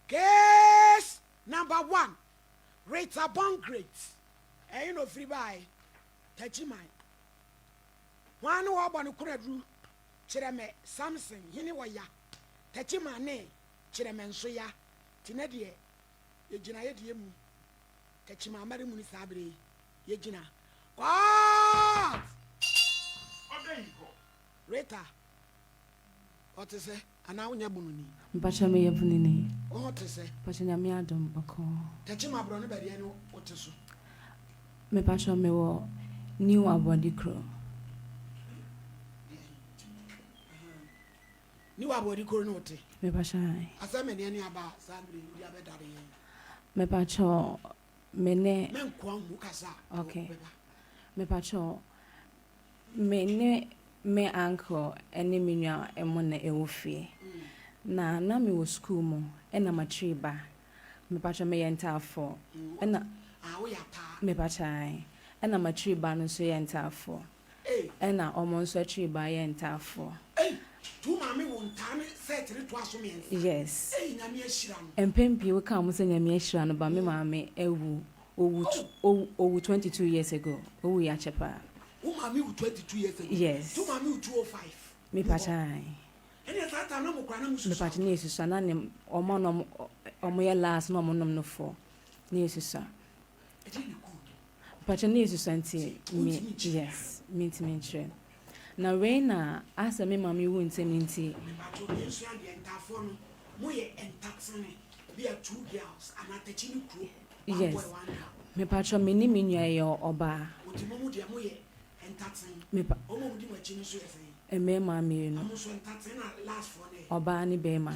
Case number 1. Rita born great. You know free by Tachimai. One who are born Kuradru, Chirame, Samson, Hiniwaya, Tachimane, Chiraman Soya, Tinedie, Yejina Yedium, Tachima Marimun Sabri, Yejina. God! Rita, what to say? And now Yabuni. Bacha me Yabuni. What to say? Pachinamia dum bako. Tachima Brown Badiano, what to say? Me pacha me wo new abodi crow. New abodi crow note. Me pacha. As I mean any about Sandri, Yabedari. Me pacha me ne. Men Kwang Mukasa. Okay. Me pacha me ne me uncle any minya emone ewofie. Na me wo school mo e na matri ba. Me pacha me yenta for. E na me pacha na matri ba no so yenta for. E na omo so atri ba yenta for. Tu mami won tane set re to aso me. Yes. Nyame ahira no. Empempi we kan mo se nyame ahira no ba me mame ewu owu 22 years ago. Owu ya chepa. Who mami 22 years ago. Yes. Tu mami 205. Me pacha. Ene tata no mo kwa na musu. Me pacha ne susa na ne omo no omo ya last no omo nom no for. Ne susa. Pacha ne susa nti me yes, me nti me nche. Na we na asa me mami wu ntem nti. Me pacha me nso ya de entafo no. Mo ye entatsene. Be a 2 girls and atachi ni kro. Yes. Me pacha me ni menua ye oba. Otimo mu de mo ye entatsene. Me pa. Omo mu di ma chini so yesen. Eme ma me no. Omo so entatsene na last for ne. Oba ni be ma.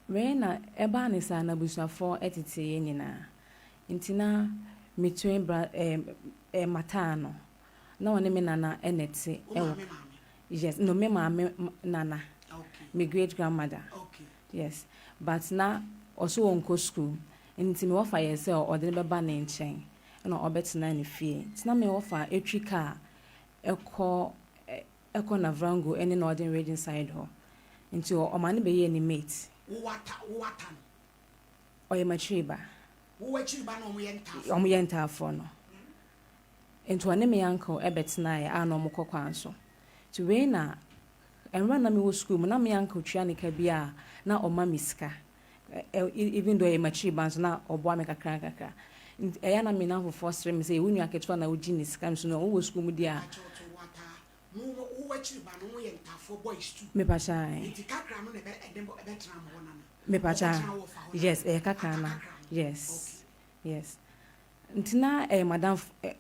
We na eba ni sa na busuafo etete ye nyina. Ntina metwen bra matano. Na woni me nana enete ewo. Yes, no me mama nana. Okay. My great grandmother. Okay. Yes. But na also on school. Nti me wofa ye se o de beba na nchen. Na obetina ne fie. Tina me wofa etwi car eko na vrango ene na odin reading side ho. Nti o ma ne be ye ni mate. Wata. Oye matriba. Wo chiriba na Omo ye ntafo no. Nti one me uncle ebetina ye a no mo kokwan so. To we na enra na me wo school mo na me uncle twa ne ka bia na oma miska. Even though e matriba so na obo me kakra. Eya na me na for first me say wonu aketwa na ogi ni ska so no wo school mu dia. Me pacha. Me pacha. Yes, kakra na. Yes. Yes. Ntina madam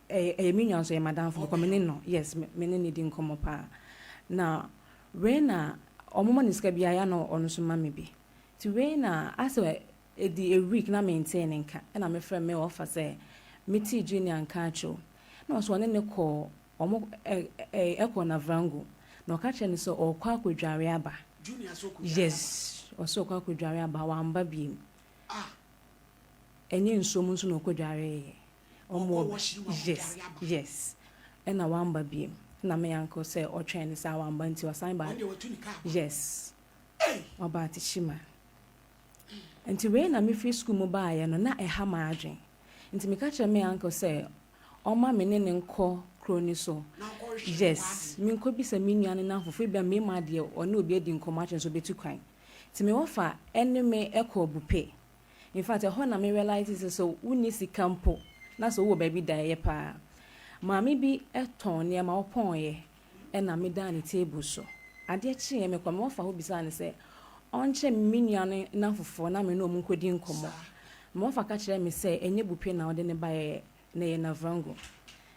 minyan so madam for komene no. Yes, me ne need nkomo pa. Na we na omoma niska bia ya no ono so ma me bi. Ti we na aso edi a week na maintain nka. Na me friend me offer say me ti junior nka acho. Na so ne ko omo eko na vrango. Na ka che ni so okwa akwadware aba. Junior so ko. Yes, oso okwa akwadware aba wa amba bi. Enye nsom nso na okwadware. Omo yes. Ena wa amba bi. Na me uncle say o train sa wa amba nti wasan ba. Yes. Oba atishima. Nti we na me free school mo ba ya no na eha ma adwen. Nti me ka che me uncle say oma me ne nko kroni so. Yes, me nko bi se me nuane na fofo bia me ma de one obi adi nko ma so betu kwan. Nti me wofa ene me ekọ bupe. In fact, ho na me realize so uni sikampo na so wo baby da ye pa. Maami bi eton ne ma opon ye e na me da ni table so. Ade chi me kwa me wofa ho bisa ne se onche me nuane na fofo na me no mu nkodi nkomo. Me wofa ka kire me se enye bupe na ode ne ba ye na ye na vrango.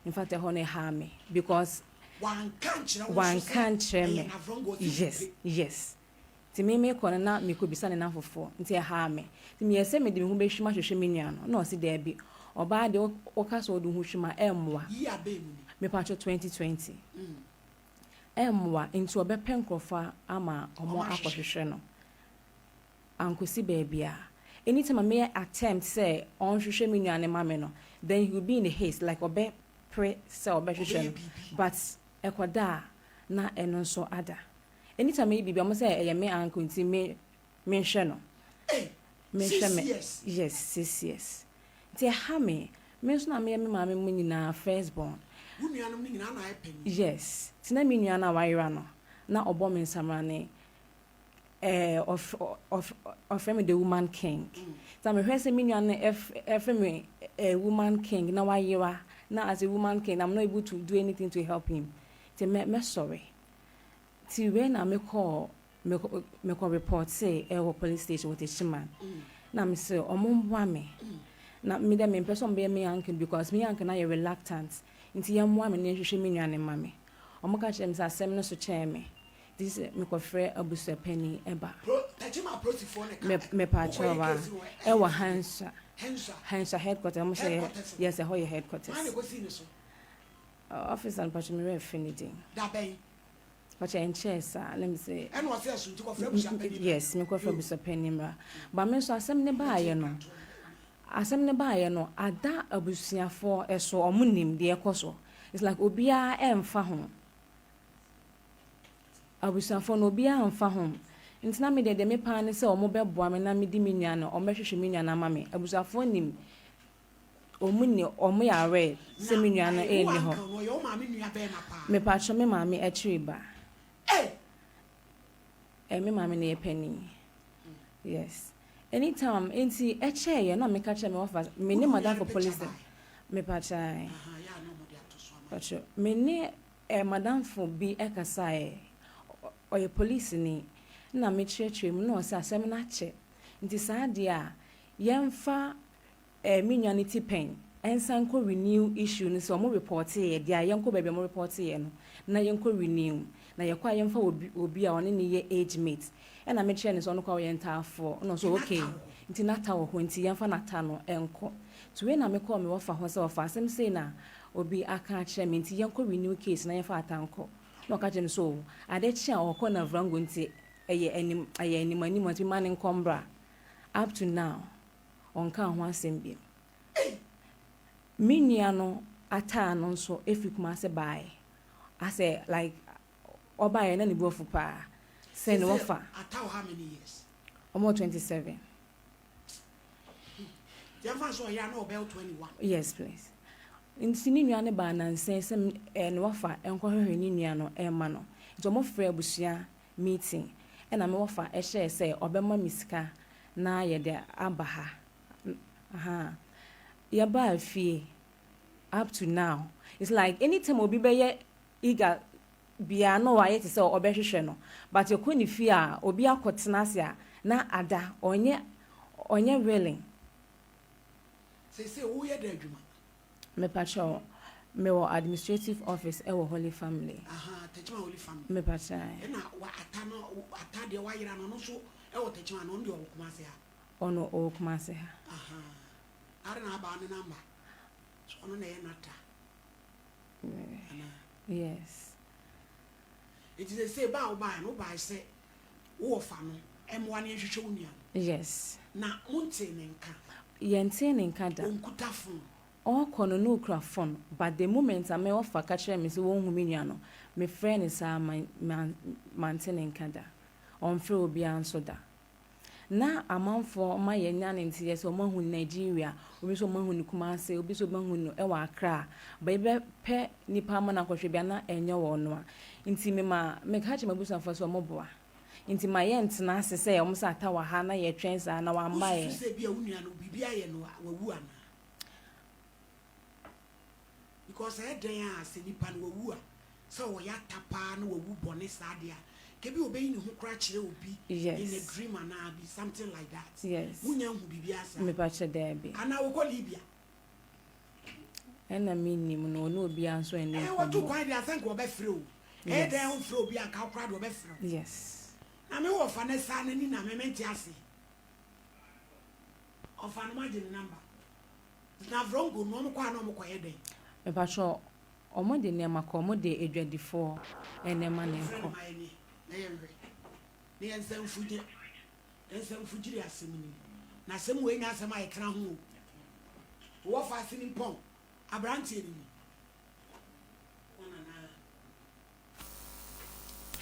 In fact, ho ne ha me because one can't me. Yes. Ti me kona na me ko bisa ne na fofo nti ha me. Ti me yese me de me hu be hwima hwehwe me nua no na o si da bi. Oba de o ka so do hu hwima emwa. Year be mu. Me pa 2020. Emwa nti obe penkrofa ama omo akohwehwe no. Ankosi baby a. Anytime I may attempt say on hwehwe me nua ne ma me no, then he will be in a haste like obe pre say obe hwehwe. But ekoda na eno so ada. Anytime me bibi am say me uncle nti me menhwɛ no menhwɛ me yes 6 years nti ha me nso na me maame mu nyinaa firstborn Unianum ni nyinaa na ayɛ yes tina me nua na wayera no na ɔbɔ me nsamra ne of me the woman king so me hwɛ sɛ me nua no me a woman king na wayera na as a woman king I'm not able to do anything to help him ti me sorry ti when na me call report say police station with a shaman na me say omomwa me na me dem person be me uncle because me uncle na you reluctant nti yamwa me ne hwehwe me nua ne ma me omoka chem say asem no so chair me this me ko frɛ abusa penny eba me pa chowa wa hansa headquarters mo say yes a headquarters office and patch me refinity da ben but in chess let me say and was yes to frɛ abusa penny yes me ko frɛ abusa penny mra but me so asem ne ba ye no ada abusuafo eso omunim de ekoso it's like obia emfa ho abusuafo no obia emfa ho ntina me de me pa ne se omo beboa me na me di me nua no omehwehwe me nua na ma me abusuafo nim omuni omo ya re se me nua no ni ho me pa cho me ma me akiri ba me ma me na ye pani yes anytime enti eche ye na me ka che me offer me ne madam for police me pa chai pacho me ne madam for bi ekasa oye police ni na me chire mu no se asem na che nti saa de a yemfa me nyanity pen ensan ko renew issue ni so mo report ye de a yenko bebe mo report ye no na yenko renew na yekwa yemfa obi a one ne ye age mate na me chire ni so no kwa ye ntafo no so okay nti nata wo ho nti yemfa nata no enko to we na me call me wo fa ho se wo fa asem say na obi aka chire me nti yenko renew case na yemfa atanko no ka jem so ade chi a okọ na vrango nti eye anim nti man nkombra up to now onka ho asem bi minia no ata no nso efikuma se bai ase like oba na ni bofu pa say no fa ata how many years almost 27 Jeffa so ya no about 21 yes please nti ni nua ne ba na nsen se no wafa enkohwehwe ni nua no ema no nti mo frɛ abusua meeting na me wafa share say obema misika na ye de abaha ya ba afie up to now it's like anytime obi be ye eager bia no wa ye te say obehwehwe no but you koni fie a obi akotena ase a na ada onye willing say who ye da adwuma me pacho me wo administrative office e wo Holy Family techima Holy Family me pacho na wa ata de wa yira no so e wo techima no ndi o kuma se ha ono o kuma se ha are na ba ne number so ono na ye nata yes it is say ba o ba no ba say wo fa no emwa ne hwehwe unia yes na munte ne nka yente ne nka da onkuta phone all kono no kra phone but the moment I me offer ka kire me say won hu me nua no me friend is maintain nka da on frɛ obi anso da na amanfo ma ye nya ne ntie so mahu Nigeria obi so mahu ni Kumase obi so mahu no e wa Accra ba ibe pe nipa ma na kwohwe bia na enye wo no a nti me ka che mabusa fo so moboa nti ma ye ntena ase se o msa ta wa ha na ye twen sa na wa mba ye se bia unua no bibia ye no wawu ana because e den a se nipa no wawu a so wo ya tapa na wawu bone sa de a kebi obeyi ne ho kra kire obi yes. in a dream and be something like that yes munya hu bibia sa me pa che there be ana wo ko Libya ena minim no no obi anso ene e wo to kwan dia think wo be free o e den ho free obi aka kra do be free yes na me wo fa na sa na ni na me menti ase o fa na ma je number na vrongo no mo kwa no mo kwa ye den me pa cho omo de ne maka omo de edwadifo ene ma ne ko na yemre ne ensem fujiri asemni na asem we nya asem ay kra ho wo fa sini pon abrantie ni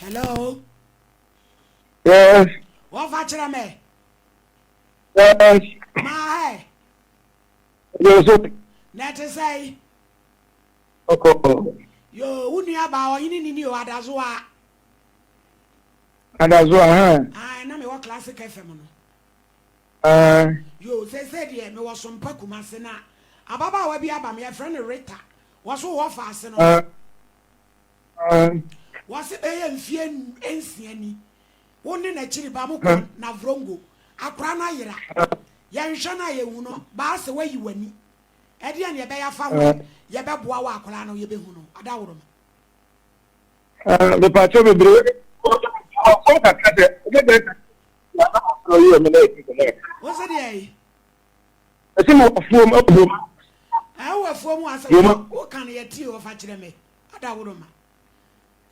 hello yes What factor me? Yes. My. Yes. Let us say. Okay. Yo, uni about you need you adazwa. Adazwa, I know me what classic FM. Yo, say dear, me was some pakumasena. Ababa we be aba me friend Rita. Was so what fast no. Was it a mfie ensiani. Woni na chiri ba mo kon na vrongo. Akra na yira. Ya nhwa na ye hu no, ba se wa yi wani. E de ne be ya fa ho. Ye be boa wa akra no ye be hu no. Ada woro. The patch of the What's it there? I think of up home. I will form once. What can you tell of actually me? Ada woro ma.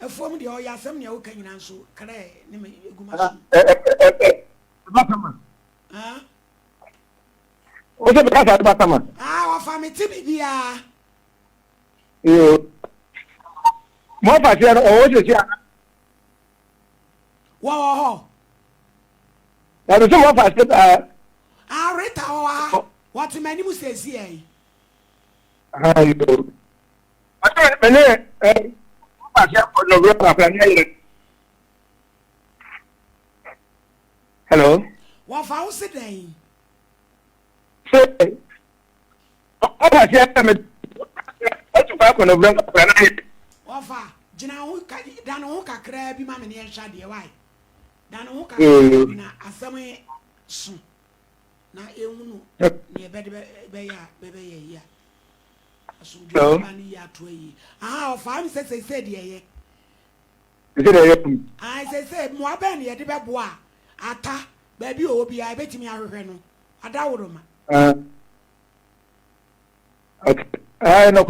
A form the oya some you can answer. Kare ni me guma. Ah. What's the class at Batama? Ah, wa family bibia. You more patch or what is ya? Wow. There is more patch. Ah, Rita, what many must say here? I don't hello. What house today? Say, Wafa, Jina Dano Kakra be mammy and Shadi, why? Dano na Asame soon. Na Eunu near baby, ya. So, ya to ye. Ah, 5 6 I said, ye. I said, more ben ye, the babois. Ata, baby, obi, I bet me a reno. A dawroma. Okay. I know.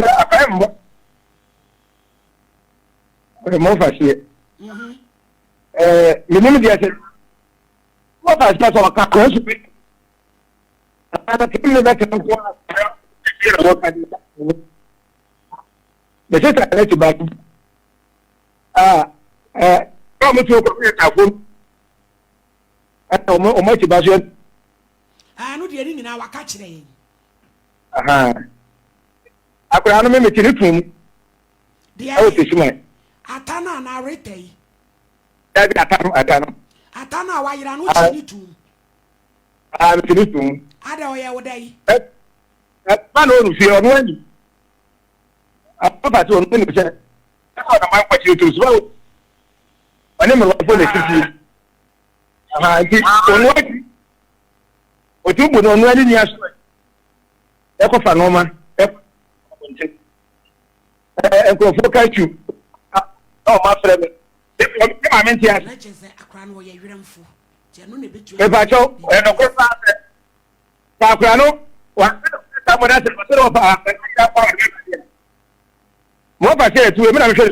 More fast here. You what I start on a cross. I think that the sister let you back. Come to a phone. I know much about you. I know the ring in our catching. I could remember to The Atana na rete. Atana wa yira no chini tu. I'm finished. Ada o ya wodai. Man on fi on when. Papa to on when you say. That's what I'm quite you to so. My name is for the city. On what? O tu bu on when ni aso. E ko fa no ma. Ko fo ka chu. Oh, my friend. I'm in here. Let's say a crown or your ramful. Janune between. If I show, and of course, Sacrano, what someone else more I say to him, I'm sure.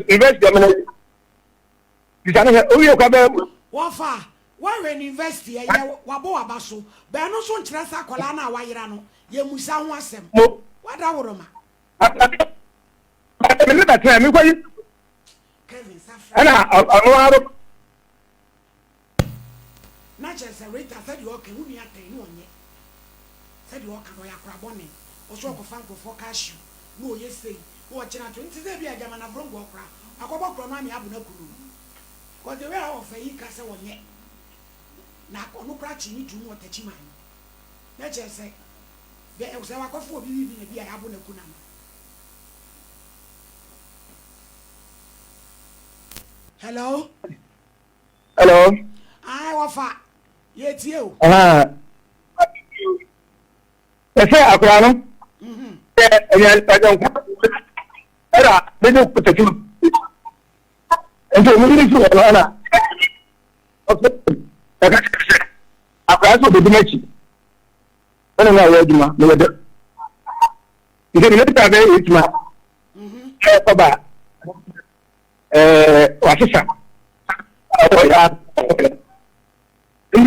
Invest them. You can't oh, you come. Wafa, why when invest here, Wabo Abaso, Banoson Trasa Colana, Wairano, Yemusa Wasem. What our I mean, that time, Kevin, and I not just a rate. I said you okay, who me at the one yet. Said you walk on your crabonne, or so of Fanko for cash you. No, yes, say, watching at 20 be a German of Rongo crab. I go back from my Abunakuru. What the way of a castle one yet. Now, no cratching you to know what the chiman. Let's just say, there was a walk of 4 believing a be a Abunakuna. Hello? hello. I offer. Yet you. I say, I don't. I don't. They don't put the two. And so we need to Anna. Okay. I can't do the match. I don't know where you are. You can let that very rich man. Baba. What is that? Oh, yeah. I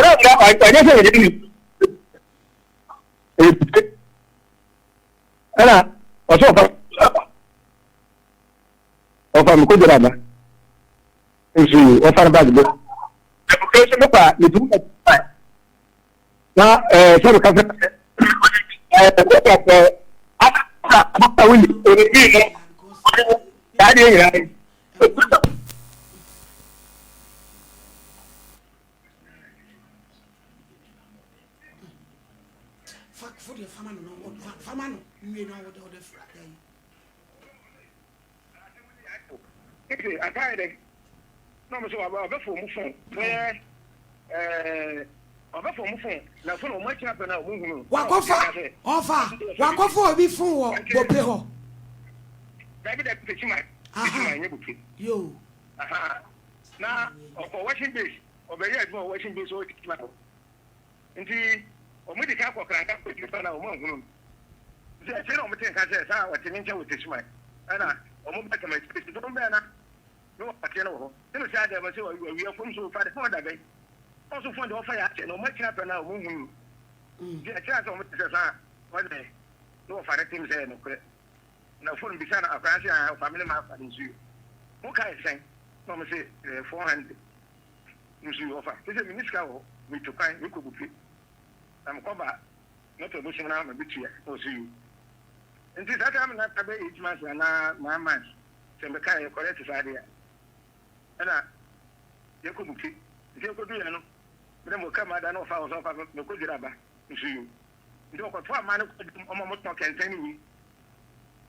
don't know. I just said it. Anna, what's up? Oh, I'm good. nso offer bag bo application no pa le du na so ka ata wini oni no ya de ya for the farmer no we know what the fra okay atade no me so aba for mu phone ọbẹ̀fọ̀ mú fún na fún ọmọ ẹ̀kí apẹ̀ náà ọmọ ìhùn. wakọ́fà obi fún wọ bọ̀pẹ̀ họ. dàbí dàbí tẹ̀sí máa ẹ̀yẹ bọ̀pẹ̀. yóò. na ọkọ̀ washing base ọbẹ̀ yẹ ẹ̀dùn washing base ó tẹ̀sí máa. nti ọmọ ìdí ká kọ̀ọ̀kan ká pè tìlifà náà ọmọ ìhùn. ṣe ẹ̀ṣẹ̀ náà ọmọ tẹ̀ ká sẹ̀ sáà wà tẹ̀mí nkyẹn wọ tẹ̀sí máa. ẹ̀nà ọmọ bá tẹ̀mẹ̀ tẹ̀sí tó ń bẹ́ẹ̀ na ní wọ́n pàtẹ́ náà wọ̀ hó. nínú sáà dẹ̀ mọ̀ sí ọ̀wíyẹ fún so fàdé fún ọ̀dàbẹ̀ also fund offer ya na ọmọ ẹ̀kí apẹ̀ náà ọmọ ìhùn. di ẹ̀kí àti ọmọ tẹ̀sẹ̀ sáà wọ́n dẹ̀ ní wọ́n fàdé tẹ̀mí sẹ́yẹ̀ nìkúrẹ́. na fóònù bisa na akwaraa sẹ a family ma fa nsuo mo ka ẹsẹn na ọmọ sẹ 400 nsuo ọfa sẹ mi nisika wọ mi to kwan mi kọ bufe na mo kọba n'otu ebo sẹmu na ma bi tuya na o si yu nti saa taa mi na tabe 8 months na 9 months sẹ mi ka yẹ kọrẹ ti saa de ya ẹna yẹ kọ bufe nti yẹ kọ du yẹn no mi dẹ mo ka ma da na ọfa ọsọ ọfa mi kọ dira ba nsuo yu nti ọkọ tó a ma ne ọmọ mo tọ kẹntẹn ni wi.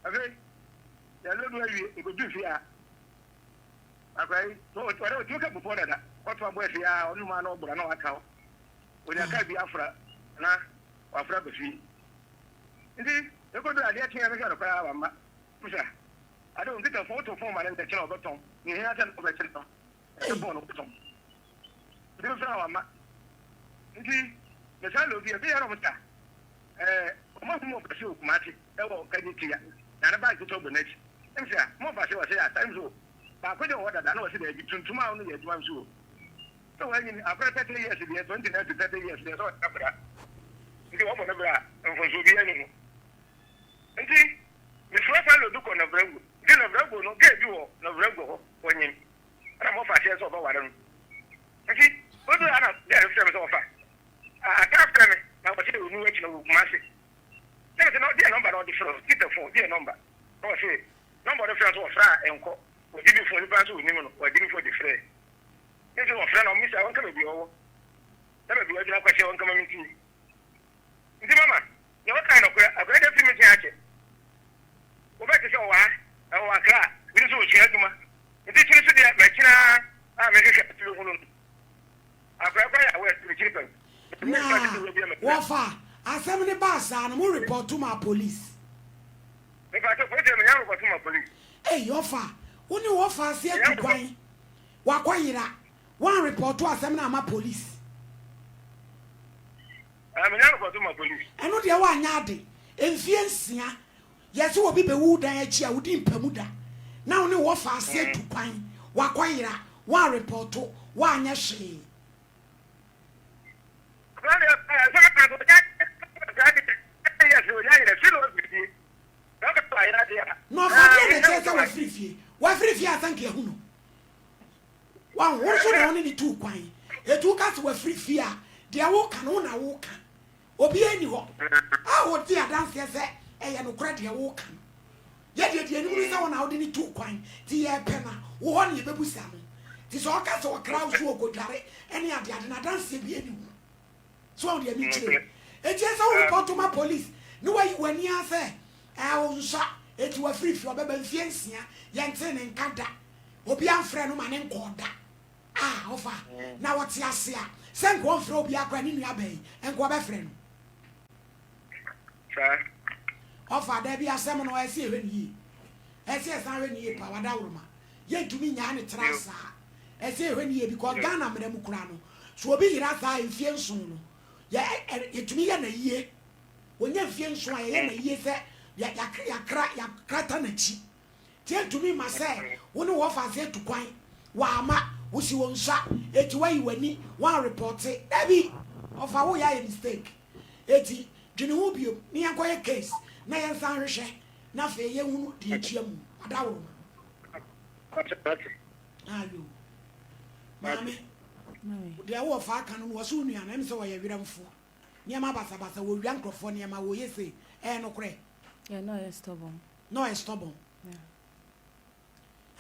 Okay, ya lọ́dún ẹ̀yẹ ìgbójú fi à àgbáyé ọ̀rẹ́ òtí ó kẹ́ púpọ̀ dada wọ́n tún abọ́ ẹ̀fẹ̀ yà ọdún máa náà ọ̀bùrà náà wà ká ọ òní àká ibi afra náà wà fúra bẹ̀ fi ndí ekodo adeɛ tiɲɛ mi kɛ ɔkɔ yà wà má musa ade òun títẹ̀ fún o tó fún ọmọ alẹ́ ntẹ̀ kyerɛ ọbẹ̀ tɔn ní ìhìn àti ọbẹ̀ kyerɛ tɔn ẹ̀ bọ̀ ọ̀nà ọbẹ̀ tɔn ndí mi fẹ́ wà má ndí mẹsàn-án lòdì ẹ̀bí yẹn ọ̀mùtà ọmọ fún mi ọ̀bẹ̀ sí òkùnmáàtì ẹ̀wọ̀ kẹ́ni tìyà na ba ikuto bo next emsia mo ba se wa se at times o ba ko de wo dada na wo se de bi tuntum a wo no ye adwuma nso o so wa yin after 30 years de 29 to 30 years de so ta bra ndi wo mo na bra enfonso bi ani no ndi mi fura fa lo du ko na brago ndi na brago no ge bi wo na brago ho wonyin ana mo fa se so ba ware no ndi o do ana de se me so fa a ta after me na wo se o nu echi na wo kuma se there is no dear number on the phone. Get the phone, dear number. No, say number of friends or fra and co. Or did you for the pass with him or did you for the friend? This is a friend of Miss I won't come to be over. Never be a question on coming to you. Mama, what kind of a great image hatchet? Go back to show why I want to cry. We do what you have to ma. If this is the Machina, I make a to you. I grab my way to the children. What far? Assembly bus and more report to my police. If I took them, report to my police. Hey, your fa, who knew what fast yet to buy? Wakwayira, one report to assembly my police. I'm an report to my police. I know the one yardy, and Fiancia. Yes, you will be wood and chia within Pemuda. Now, no what fast yet to buy. Wakwayira, one report to one yashi. No, I free fee. Why free fee? I thank you. One also only 2 coin. A 2 cats were free fee. They are walking on a walk. Obi anyhow. I would dear dance yes, and no credit a walk. Yet, you knew someone out in 2 coin. Dear penna, one ye baby salmon. This all cats or crowds who go direct any of the other dance be anyone. So, dear Mitchell. It just all report to my police. No way you were near there. I was shot. It was free for baby fiancé, Yansen and Canta. Obian friend of my name called that. Ah, offer. Now what's your say? Send one for Obiaco in your bay and go by friend. Sir. Offer there be a salmon or I see when ye. I say, I when ye power down. Yet to me, Yan Trasa. I say when ye because Ghana Madame Mukrano. So be here as I feel soon. Yeah, it to me in a year. When you feel so I am a year. Ya krata na chi tie to me myself woni wo fa se to kwan wa ama wo si won sha eti wa yiwani one report dabi of a wo ya mistake eti dwene ho bio ni yankoye case na yan san hwehwe na fe ye hunu de atuamu adawo ayo Mami. They are far can was soon and I'm so I will for. Near my basa will young for near my way say, no cray. Yeah, no, it's stubborn. No, it's stubborn. Yeah.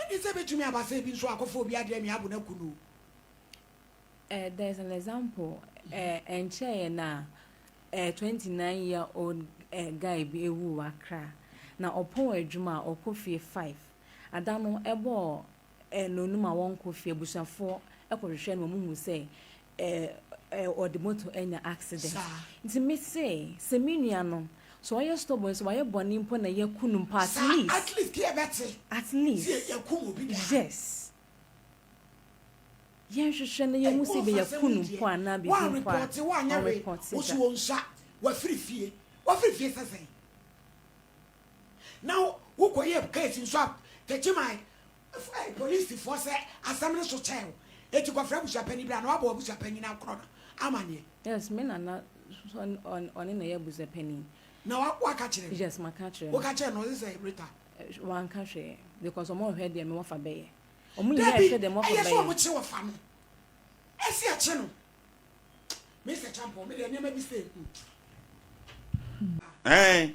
And you said to me about saying so I could phobia, Jamie Abunakunu. There's an example, and China, a 29-year-old guy be a woo akra. Now, upon a juma or coffee 5. I don't know a ball, no numa one coffee, bush and 4, a correction woman will say, or the motor any accident. It's a miss say, Seminiano. So I just stop was why a bonny pon a year kunum pass. At least, get better. At least, yes. Yes, you shouldn't you must be a kunum point now be one report, which won't shot, what free fear, what free fear say. Now, who could have case in shop, take my police force as some little child. It took a friend with penny brand or was a penny now corner. Amani. Yes, men are not on in the air with a penny. Now, what catch it? Yes, my catcher. What catch it? No, this is a Rita. One country, because I'm more head them off a bay. Or me, I said them off a bay. So much your family. I see a channel. Mr. Champo, maybe be saying. Eh,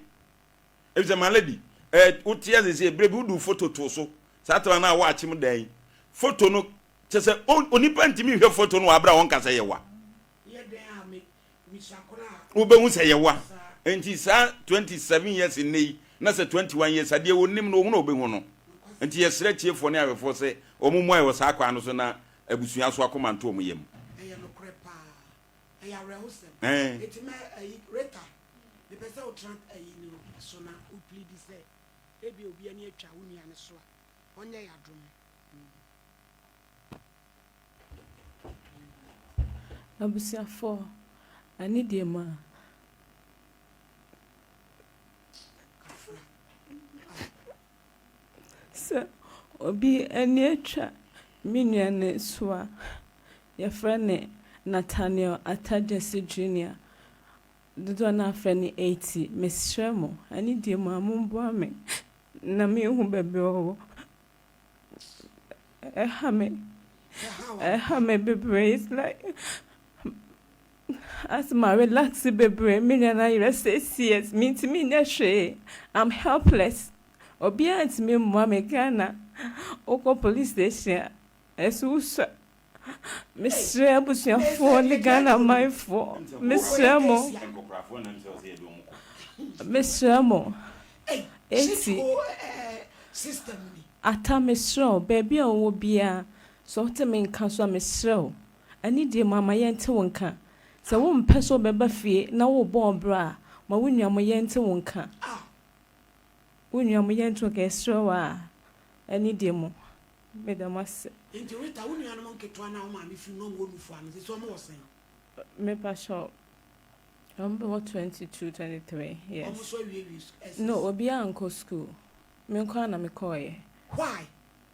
it's a malady. Utia is a brave do photo to so. Saturday now watch him day. Photo no, just a only panty me your photo no abra one can say ya wa. Ube won't say ya wa. And he's 27 years in May, not 21 years. I dear will name no be one. And he has stretched here for never for say, or Mumoy was Aquanosona, a Busia Swacom and Tomium. I am a crepa. I am a host. Eh, It's a reta. The person will trant a so now who plead this day. Maybe will be a near Chawuni and a swap. On your drum. Abusia 4. I need your ma. Sir, obi aniacha minyane swa. Your friend Nathaniel Atajesi Jr. The donor friend 80, Miss Shermo. I need your ma mumbuame. Na me who baby oh. Hame baby is like as my relaxed baby, me and I rest 6 years, me to me nashe. I'm helpless. Obia ant me mama Ghana. Oko police station. Esusa. Miss Rebusia for the Ghana my for. Miss Ramo. Miss Ramo. 80. System. Ata Miss Row, baby will be a sort of main council Miss Row. I need your mamma yen to one. So one peso beba fee, now born bra, my winner my yen to one can. When you are yen to get straw, I need demo. Madam must Into it, I wouldn't have a monkey to an hour if you know what you find. It's almost saying. me pass shop. I'm about 22, 23, yes. Almost so you No, Obia Uncle School. Me call me coy. Why?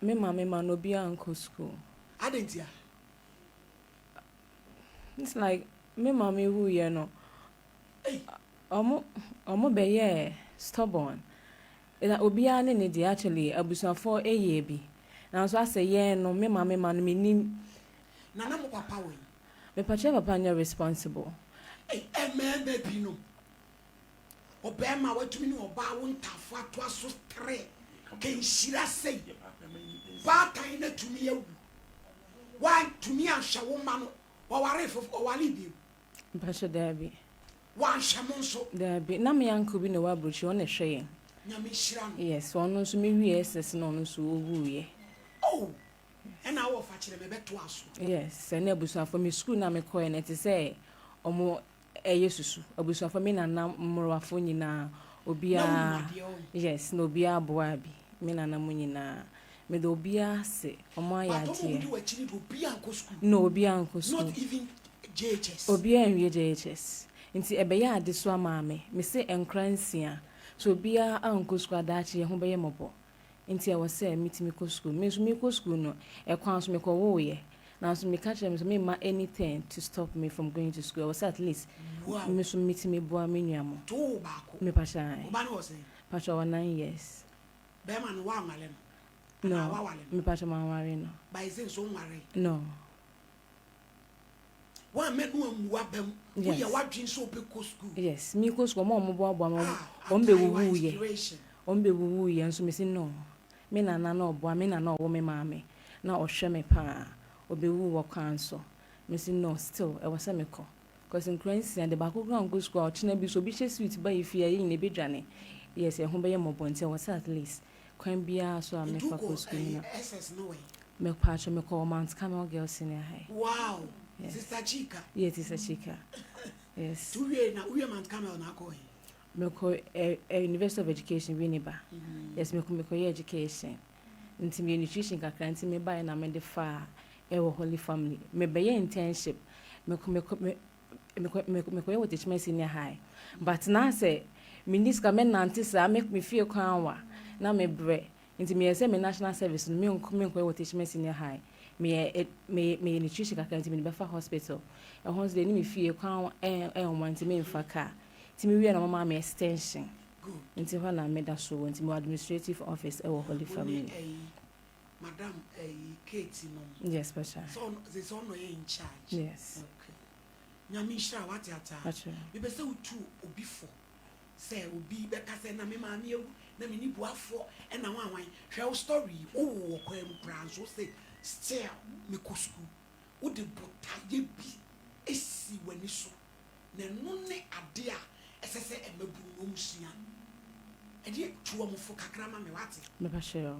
Me mamma man Obia Uncle School. I didn't hear. It's like me mammy who you know. Omo be ye stubborn. That Obia need actually abusan for a year be. Now so I say yeah no me mammy man me nim. Nana mo papa we. Me pacha papa you're responsible. Hey, man baby no. Obama what to me no ba won tafa to aso 3. Ken shira say. Ba kan na to me awu. One to me an hye wo ma no. Wa ware fo o wale bi. Pacha there be. One hye so. There be na me uncle bi no wa brochi on hwe. Nyame shira no. Yes, one so me wi SS no no so owu ye. Oh. And I will fetch them a bit to us. Yes, and abusan for me school na me call and it say omo yesusu abusan for me na na mmorwafo nyina obia. Yes, no obia boa bi. Me na na munyina. Me do obia se omo ayade. No obia anko school. Not even JHS. Obia enwe JHS. Nti ebeya ade so ama me say enkransia. So obia anko school adachi ho beye mobo. Inti I was saying meet me go school. Me go school no. E kwan so me ko wo ye. Now so me catch them so me ma anything to stop me from going to school. I was at least me so meet me boa me nuamo. To baako. Me pasha. Obani was saying. Pasha 9 years. Be man wa ngale no. No. Me pasha man worry no. By saying so worry. No. One met no wabem, we are watching so big school. Yes, me go school, mom, ombe wu ye. Ombe wu ye, and so missing no. Me na no, boy, me na no, woman, mammy. Now, or shame pa, obe wu or counsel. Missing no, still, I was semico. Because in Crancy and the background go school, China be so bitch sweet by if you are in a big journey. Yes, a home by a mobile, was at least. Can be so I make for school. No way. Milk patch me call Mount Camel Girls Senior High. Wow, Sister Chica. Yes, it's a chica. Yes. 2 years now, we are Mount Camel now going. Milk a University of Education, Winneba. Yes, milk education. Into me nutrition, I can't me buy and I'm in the far, our holy family. Me by internship, milk with the Senior High. But now say, Minister men nantis, I make me feel calm. Now me bread. Into me as a national service, me on coming with teaching Senior High. Me nutrition academy in Befa Hospital. And once they me feel calm and want to me in Faka. To me, we are no mamma extension. Into when I made that show into my administrative office, our holy family. Madam, Katie, yes, Pasha. So there's only in charge. Yes. Okay. Nyamisha, what yata? We be so two or before. Say, will be better than a mammy. Na me ni boafo e na wanwan hwe story o wo kwam plan so say still me ko school wo de botaye bi esi wani so na no ne ade a esese emabu no musua e de tuo mo fo kakra ma me wate me ba shero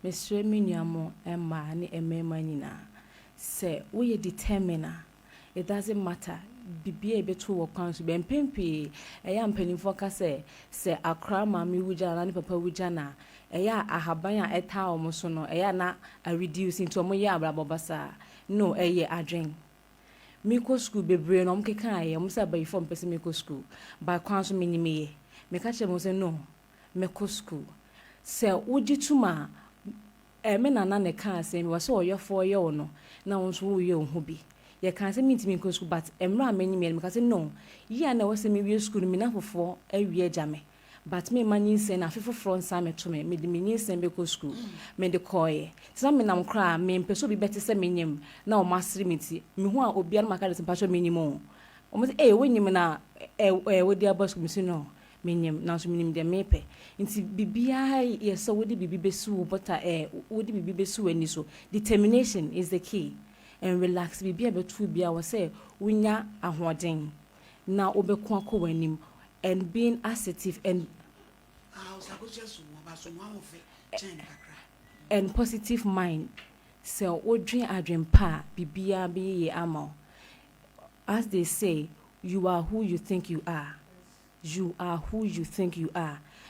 me sre me nuamo emma ne emema nyina say wo ye determiner it doesn't matter bibia ebeto wo kwan so bempempe eya mpanimfo ka se akra mami wuja na papa wuja na eya ahaban a eta o mo so no eya na a reduce into mo ye abrabobasa no eye adwen miko school bebre no mkeka aye mo se bayifo mpese miko school ba kwan so minime me ka che mo se no meko school se wugituma me nana ne ka se mi wo se oyefo ye wo no na won so wo ye ohu bi ye can say me to me school but emra many me because no ye na was me school me na fofo awie jame but me manyin say na fefo front sam to me de menyin say be go school me de koye so me nam kra me mpeso bi bete say menyim na o masri me ti me hu a obi an maka de pacho menyim o mo say wonyim na wo dia boss me say no menyim na so menyim de mepe nti bibia ye so wo de bibi besu but wo de bibi besu ani so determination is the key. And relax be able to be our say winya ahoden na obekwa ko wanim and being assertive and positive mind so odwin adwen pa bibia be ye amo as they say you are who you think you are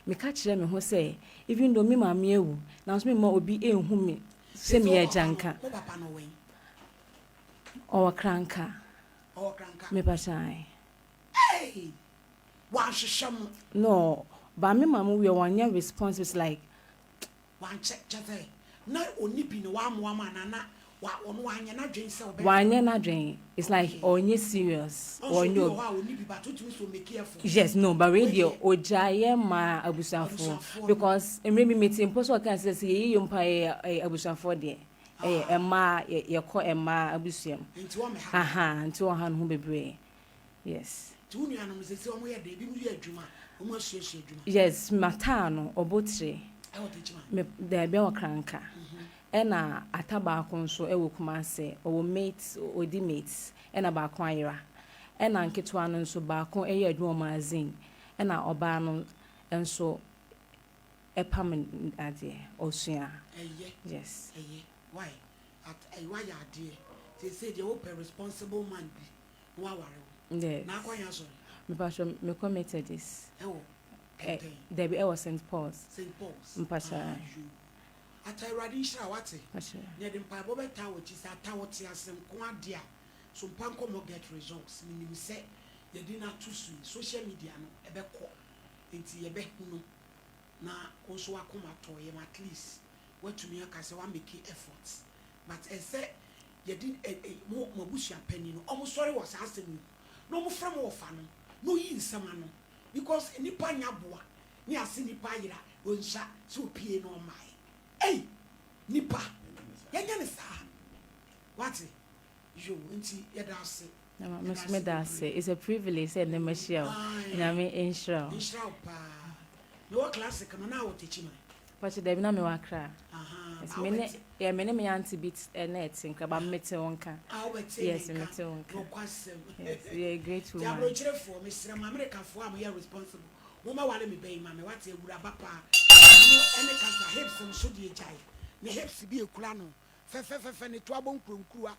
me ka kire me ho say even though me ma me ewu na so me ma obi enhu me se me ya janka or cranker. Me pasai. Hey! Wash some. No, but me mamu we one year response is like one check. Not only been one woman and not one year not drink so. 1 year not drink. It's like only serious or no. Yes, no, but radio ojaye ma abusafo because maybe meeting post what can say ye yumpa abusafo there. Emma ye call Emma abusiam nti wo han ho bebre yes yes matano obotre me there be okranka na ataba akon so ewo kuma se owo mates odi mates na ba akon ayira na nketwa no nso ba akon eye adwuma magazine na oba no nso epam ade osua yes why at why you dear they say they hope a responsible man be no worry na kwa ya so me pastor me committed this there be was St. Paul's mpasha at I radisha wate near the pipe over tower which is at tower tiasem kwa dia so panko mo get results meaning say you did not too soon social media no ebeko enti ye be no na onso akoma to ye at least what to me aka say one make efforts but I say you did mo mabusia penny no almost sorry was asking no mo from ofa no yin sama no because nipa nyaboa ni ase nipa yira onsa so pie no mai hey nipa yanya ne sa what you nti yeda ase Miss Medase, it's a privilege and the Michelle. And I mean, insure. Insure, pa. No classic, and now teach me. But they be no me wakra. It's many, yeah, many auntie beats and nets in Crab Metal Wonka. Yes, Metal Wonka. Yes, you're great woman. I'm not for Mr. American for me, responsible. Woman, want me pay, mamma, what you would have papa. Any cancer hips and should ye jai. The hips be a crano. Fefefefeni trouble crua.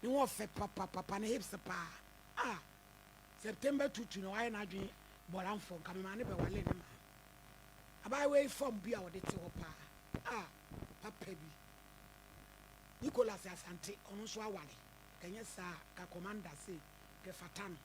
You want fe papa and hips pa. Ah, September 2 no I na dream, but I'm from Kamani Bewale. About way from be our day pa. Ah, papa be. Nicholas Asante, on Swawali. Can you say, Commander say, Kefatano.